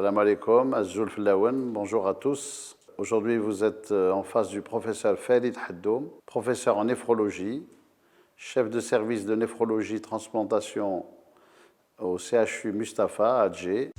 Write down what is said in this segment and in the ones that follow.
Salam alaikum, Azzoul Flaouen, bonjour à tous. Aujourd'hui, vous êtes en face du professeur Farid Haddoum, professeur en néphrologie, chef de service de néphrologie transplantation au CHU Mustapha à Alger.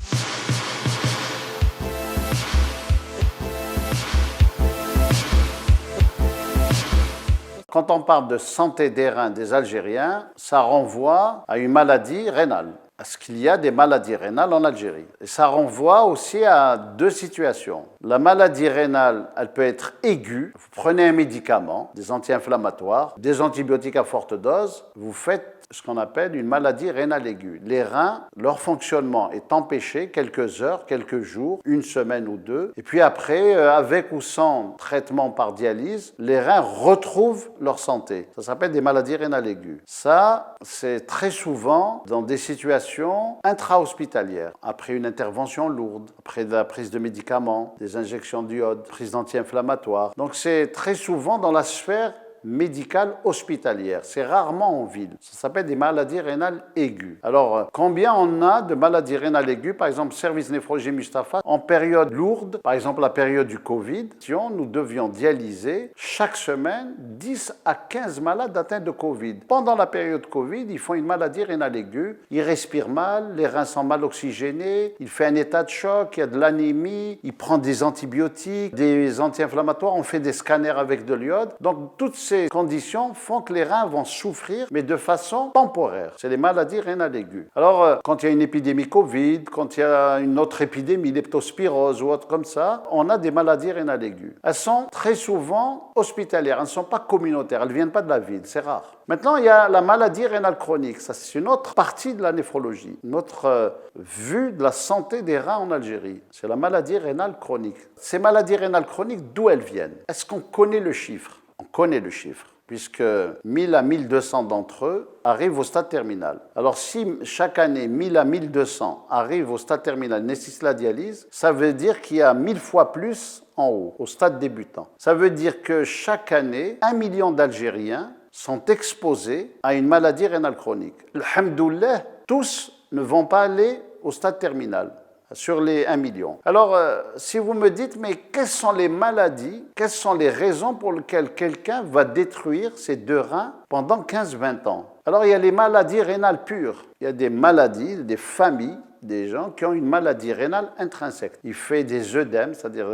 Quand on parle de santé des reins des Algériens, ça renvoie à une maladie rénale. Parce qu'il y a des maladies rénales en Algérie. Et ça renvoie aussi à deux situations. La maladie rénale, elle peut être aiguë. Vous prenez un médicament, des anti-inflammatoires, des antibiotiques à forte dose, vous faites ce qu'on appelle une maladie rénale aiguë. Les reins, leur fonctionnement est empêché quelques heures, quelques jours, une semaine ou deux. Et puis après, avec ou sans traitement par dialyse, les reins retrouvent leur santé. Ça s'appelle des maladies rénales aiguës. Ça, c'est très souvent dans des situations intra-hospitalières, après une intervention lourde, après la prise de médicaments, des injections d'iode, prise d'anti-inflammatoires. Donc c'est très souvent dans la sphère médicale hospitalière. C'est rarement en ville. Ça s'appelle des maladies rénales aiguës. Alors, combien on a de maladies rénales aiguës, par exemple, service néphrologie Mustapha, en période lourde, par exemple la période du Covid, nous devions dialyser chaque semaine 10 à 15 malades atteints de Covid. Pendant la période Covid, ils font une maladie rénale aiguë, ils respirent mal, les reins sont mal oxygénés, il fait un état de choc, il y a de l'anémie, il prend des antibiotiques, des anti-inflammatoires, on fait des scanners avec de l'iode. Donc, toutes ces conditions font que les reins vont souffrir, mais de façon temporaire. C'est les maladies rénales aiguës. Alors, quand il y a une épidémie Covid, quand il y a une autre épidémie, leptospirose ou autre comme ça, on a des maladies rénales aiguës. Elles sont très souvent hospitalières, elles ne sont pas communautaires, elles ne viennent pas de la ville, c'est rare. Maintenant, il y a la maladie rénale chronique. Ça, c'est une autre partie de la néphrologie, une autre vue de la santé des reins en Algérie. C'est la maladie rénale chronique. Ces maladies rénales chroniques, d'où elles viennent? Est-ce qu'on connaît le chiffre? On connaît le chiffre, puisque 1000 à 1200 d'entre eux arrivent au stade terminal. Alors si chaque année 1000 à 1200 arrivent au stade terminal, nécessitent la dialyse, ça veut dire qu'il y a 1000 fois plus en haut, au stade débutant. Ça veut dire que chaque année, 1 million d'Algériens sont exposés à une maladie rénale chronique. Alhamdoulilah, tous ne vont pas aller au stade terminal sur les 1 million. Alors, si vous me dites, mais quelles sont les maladies, quelles sont les raisons pour lesquelles quelqu'un va détruire ses deux reins pendant 15-20 ans? Alors, il y a les maladies rénales pures. Il y a des maladies, des familles, des gens qui ont une maladie rénale intrinsèque. Il fait des œdèmes, c'est-à-dire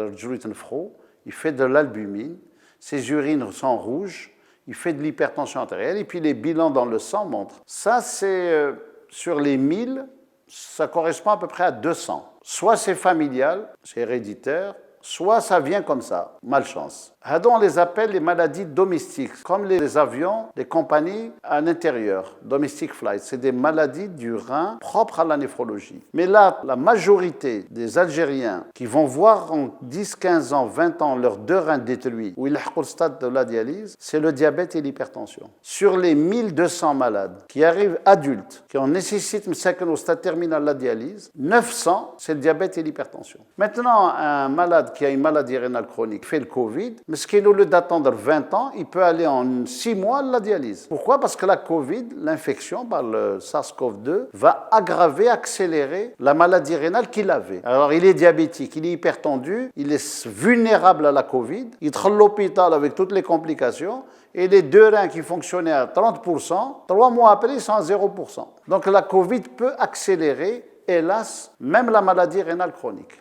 il fait de l'albumine, ses urines sont rouges, il fait de l'hypertension artérielle, et puis les bilans dans le sang montrent. Ça, c'est sur les 1000, ça correspond à peu près à 200. Soit c'est familial, c'est héréditaire, soit ça vient comme ça, malchance. On les appelle les maladies domestiques, comme les avions, les compagnies à l'intérieur, domestic flight. C'est des maladies du rein propres à la néphrologie. Mais là, la majorité des Algériens qui vont voir en 10, 15 ans, 20 ans leurs deux reins détruits, où ils ont le stade de la dialyse, c'est le diabète et l'hypertension. Sur les 1200 malades qui arrivent adultes, qui en nécessitent au stade terminal de la dialyse, 900, c'est le diabète et l'hypertension. Maintenant, un malade qui a une maladie rénale chronique fait le Covid, mais ce qui est au lieu d'attendre 20 ans, il peut aller en 6 mois à la dialyse. Pourquoi? Parce que la Covid, l'infection par le SARS-CoV-2, va aggraver, accélérer la maladie rénale qu'il avait. Alors, il est diabétique, il est hypertendu, il est vulnérable à la Covid, il est à l'hôpital avec toutes les complications, et les deux reins qui fonctionnaient à 30%, 3 mois après, ils sont à 0%. Donc, la Covid peut accélérer, hélas, même la maladie rénale chronique.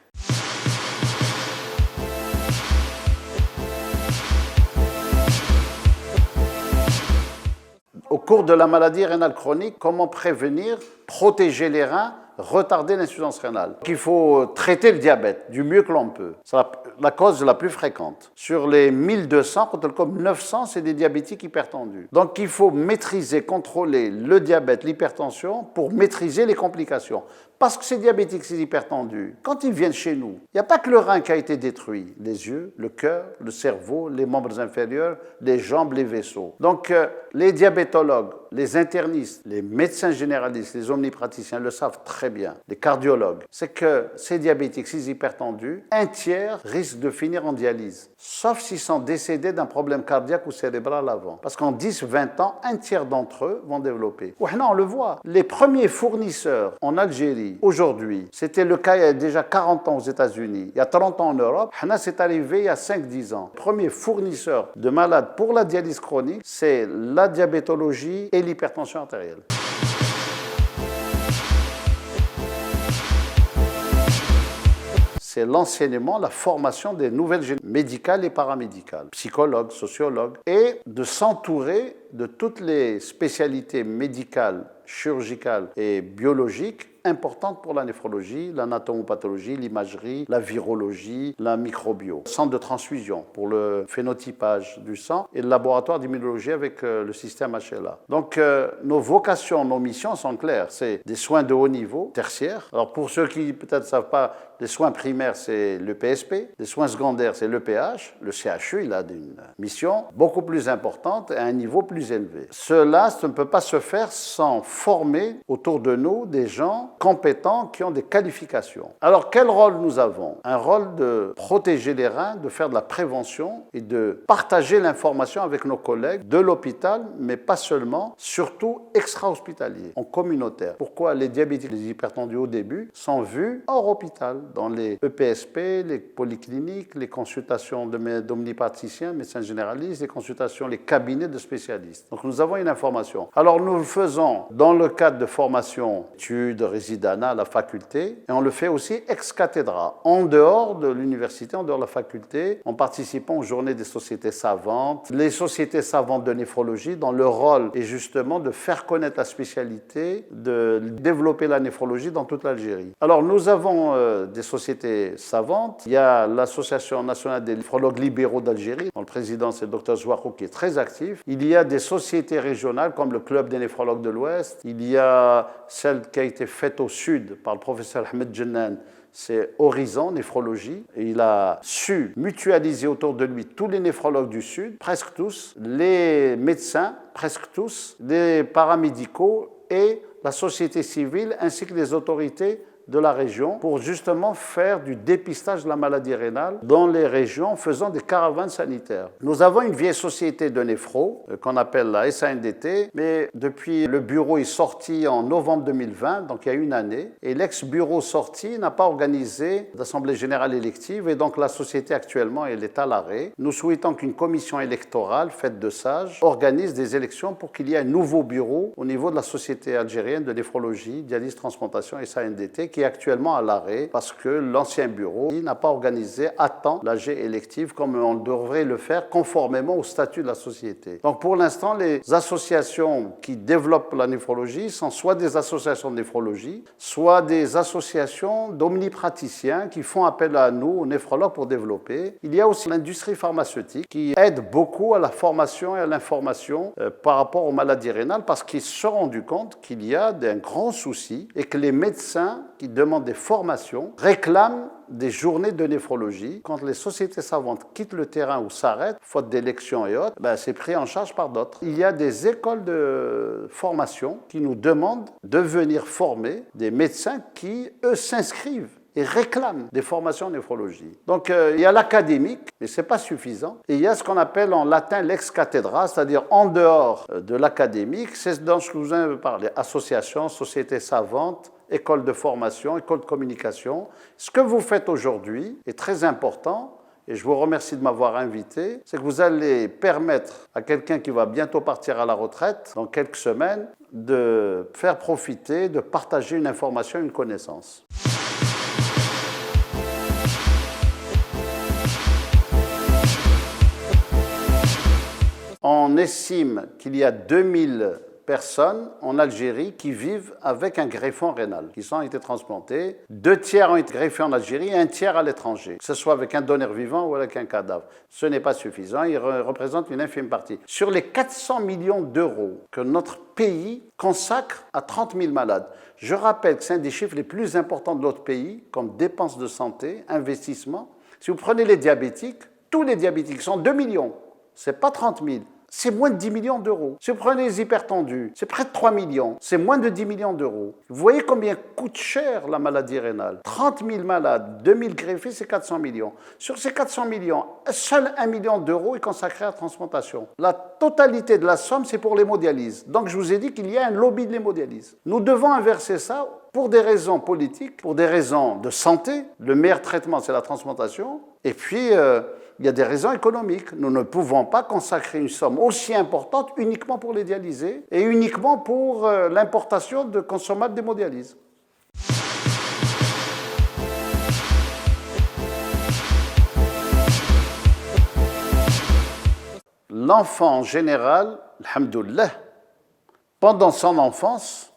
Au cours de la maladie rénale chronique, comment prévenir, protéger les reins, retarder l'insuffisance rénale? Il faut traiter le diabète du mieux que l'on peut. C'est la cause la plus fréquente. Sur les 1200, comme 900, c'est des diabétiques hypertendus. Donc il faut maîtriser, contrôler le diabète, l'hypertension pour maîtriser les complications. Parce que ces diabétiques, ces hypertendus, quand ils viennent chez nous, il n'y a pas que le rein qui a été détruit. Les yeux, le cœur, le cerveau, les membres inférieurs, les jambes, les vaisseaux. Donc les diabétologues, les internistes, les médecins généralistes, les omnipraticiens le savent très bien, les cardiologues, c'est que ces diabétiques, ces hypertendus, un tiers risquent de finir en dialyse, sauf s'ils sont décédés d'un problème cardiaque ou cérébral avant. Parce qu'en 10-20 ans, un tiers d'entre eux vont développer. On le voit, les premiers fournisseurs en Algérie aujourd'hui, c'était le cas il y a déjà 40 ans aux États-Unis, il y a 30 ans en Europe, c'est arrivé il y a 5-10 ans. Le premier fournisseur de malades pour la dialyse chronique, c'est la diabétologie et l'hypertension artérielle. C'est l'enseignement, la formation des nouvelles générations médicales et paramédicales, psychologues, sociologues, et de s'entourer de toutes les spécialités médicales, chirurgicales et biologiques importantes pour la néphrologie, l'anatomopathologie, l'imagerie, la virologie, la microbio. Centre de transfusion pour le phénotypage du sang et le laboratoire d'immunologie avec le système HLA. Donc nos vocations, nos missions sont claires. C'est des soins de haut niveau, tertiaires. Alors pour ceux qui peut-être ne savent pas, les soins primaires, c'est le PSP. Les soins secondaires, c'est le PH. Le CHU, il a une mission beaucoup plus importante et à un niveau plus élevé. Cela ne peut pas se faire sans former autour de nous des gens compétents qui ont des qualifications. Alors quel rôle nous avons? Un rôle de protéger les reins, de faire de la prévention et de partager l'information avec nos collègues de l'hôpital, mais pas seulement, surtout extra-hospitalier, en communautaire. Pourquoi les diabétiques, les hypertendus au début sont vus hors hôpital, dans les EPSP, les polycliniques, les consultations d'omnipraticiens, médecins généralistes, les consultations, les cabinets de spécialistes. Donc nous avons une information. Alors nous le faisons dans le cadre de formation, études, résidana à la faculté, et on le fait aussi ex cathedra, en dehors de l'université, en dehors de la faculté, en participant aux journées des sociétés savantes. Les sociétés savantes de néphrologie, dont le rôle est justement de faire connaître la spécialité, de développer la néphrologie dans toute l'Algérie. Alors nous avons des sociétés savantes. Il y a l'Association nationale des néphrologues libéraux d'Algérie, dont le président c'est le Dr Zouakou qui est très actif. Il y a des sociétés régionales comme le Club des néphrologues de l'Ouest. Il y a celle qui a été faite au sud par le professeur Ahmed Jennan, c'est Horizon Néphrologie. Et il a su mutualiser autour de lui tous les néphrologues du Sud, presque tous, les médecins, presque tous, les paramédicaux et la société civile ainsi que les autorités de la région pour justement faire du dépistage de la maladie rénale dans les régions en faisant des caravanes sanitaires. Nous avons une vieille société de néphro qu'on appelle la SANDT, mais depuis le bureau est sorti en novembre 2020, donc il y a une année, et l'ex-bureau sorti n'a pas organisé d'assemblée générale élective et donc la société actuellement elle est à l'arrêt. Nous souhaitons qu'une commission électorale faite de sages organise des élections pour qu'il y ait un nouveau bureau au niveau de la Société algérienne de néphrologie, dialyse, transplantation SANDT qui est actuellement à l'arrêt parce que l'ancien bureau n'a pas organisé à temps l'AG élective comme on devrait le faire conformément au statut de la société. Donc pour l'instant, les associations qui développent la néphrologie sont soit des associations de néphrologie, soit des associations d'omnipraticiens qui font appel à nous, aux néphrologues, pour développer. Il y a aussi l'industrie pharmaceutique qui aide beaucoup à la formation et à l'information par rapport aux maladies rénales parce qu'ils se sont rendus compte qu'il y a un grand souci et que les médecins qui demandent des formations réclament des journées de néphrologie. Quand les sociétés savantes quittent le terrain ou s'arrêtent, faute d'élections et autres, c'est pris en charge par d'autres. Il y a des écoles de formation qui nous demandent de venir former des médecins qui, eux, s'inscrivent et réclament des formations en néphrologie. Donc il y a l'académique, mais ce n'est pas suffisant. Et il y a ce qu'on appelle en latin l'ex cathedra, c'est-à-dire en dehors de l'académique, c'est dans ce que vous avez parlé, associations, sociétés savantes, école de formation, école de communication. Ce que vous faites aujourd'hui est très important et je vous remercie de m'avoir invité. C'est que vous allez permettre à quelqu'un qui va bientôt partir à la retraite, dans quelques semaines, de faire profiter, de partager une information, une connaissance. On estime qu'il y a 2000 personnes en Algérie qui vivent avec un greffon rénal, qui ont été transplantés. 2 tiers ont été greffés en Algérie et 1 tiers à l'étranger, que ce soit avec un donneur vivant ou avec un cadavre. Ce n'est pas suffisant, il représente une infime partie. Sur les 400 millions d'euros que notre pays consacre à 30 000 malades, je rappelle que c'est un des chiffres les plus importants de notre pays, comme dépenses de santé, investissement. Si vous prenez les diabétiques, tous les diabétiques sont 2 millions. Ce n'est pas 30 000, c'est moins de 10 millions d'euros. Si vous prenez les hypertendus, c'est près de 3 millions, c'est moins de 10 millions d'euros. Vous voyez combien coûte cher la maladie rénale. 30 000 malades, 2 000 greffés, c'est 400 millions. Sur ces 400 millions, seul 1 million d'euros est consacré à la transplantation. La totalité de la somme, c'est pour l'hémodialyse. Donc je vous ai dit qu'il y a un lobby de l'hémodialyse. Nous devons inverser ça pour des raisons politiques, pour des raisons de santé. Le meilleur traitement, c'est la transplantation. Et puis, il y a des raisons économiques. Nous ne pouvons pas consacrer une somme aussi importante uniquement pour les dialysés et uniquement pour l'importation de consommables d'hémodialyse. L'enfant en général, alhamdoulilah, pendant son enfance,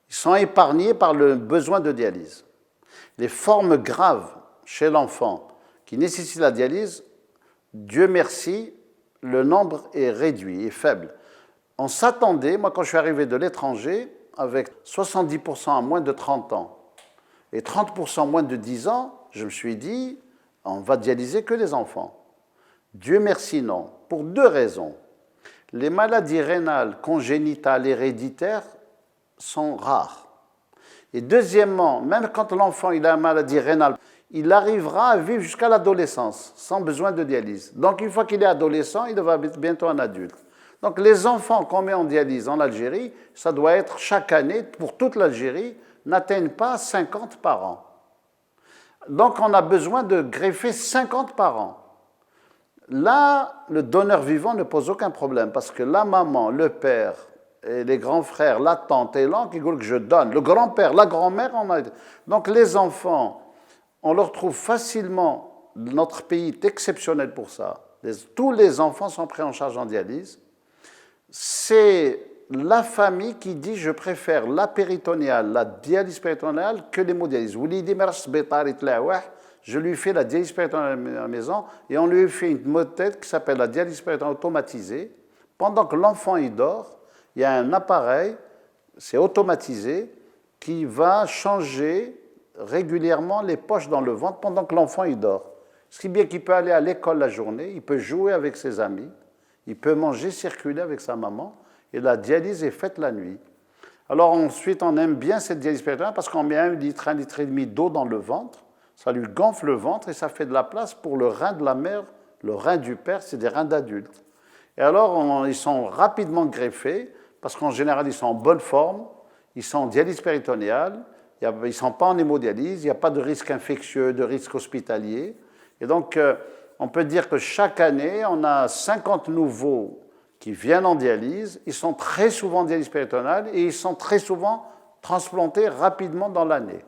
ils sont épargnés par le besoin de dialyse. Les formes graves chez l'enfant qui nécessitent la dialyse, Dieu merci, le nombre est réduit, est faible. On s'attendait, moi quand je suis arrivé de l'étranger, avec 70% à moins de 30 ans et 30% moins de 10 ans, je me suis dit, on va dialyser que les enfants. Dieu merci, non. Pour deux raisons. Les maladies rénales congénitales héréditaires sont rares. Et deuxièmement, même quand l'enfant il a une maladie rénale, il arrivera à vivre jusqu'à l'adolescence sans besoin de dialyse. Donc une fois qu'il est adolescent, il va être bientôt un adulte. Donc les enfants qu'on met en dialyse en Algérie, ça doit être chaque année, pour toute l'Algérie, n'atteignent pas 50 par an. Donc on a besoin de greffer 50 par an. Là, le donneur vivant ne pose aucun problème parce que la maman, le père, et les grands frères, la tante et l'oncle, ils veulent que je donne. Le grand-père, la grand-mère, on a... Donc les enfants, on leur trouve facilement, notre pays est exceptionnel pour ça. Tous les enfants sont pris en charge en dialyse. C'est la famille qui dit je préfère la péritonéale, la dialyse péritonéale que l'hémodialyse. Je lui fais la dialyse péritonéale à la maison et on lui fait une méthode qui s'appelle la dialyse péritonéale automatisée. Pendant que l'enfant y dort, il y a un appareil, c'est automatisé, qui va changer régulièrement les poches dans le ventre pendant que l'enfant y dort. Ce qui est bien qu'il peut aller à l'école la journée, il peut jouer avec ses amis, il peut manger, circuler avec sa maman, et la dialyse est faite la nuit. Alors ensuite, on aime bien cette dialyse péritonéale parce qu'on met 1 litre, 1,5 litre d'eau dans le ventre, ça lui gonfle le ventre et ça fait de la place pour le rein de la mère, le rein du père, c'est des reins d'adultes. Et alors, ils sont rapidement greffés, parce qu'en général, ils sont en bonne forme, ils sont en dialyse péritonéale, ils ne sont pas en hémodialyse, il n'y a pas de risque infectieux, de risque hospitalier. Et donc, on peut dire que chaque année, on a 50 nouveaux qui viennent en dialyse, ils sont très souvent en dialyse péritonéale et ils sont très souvent transplantés rapidement dans l'année.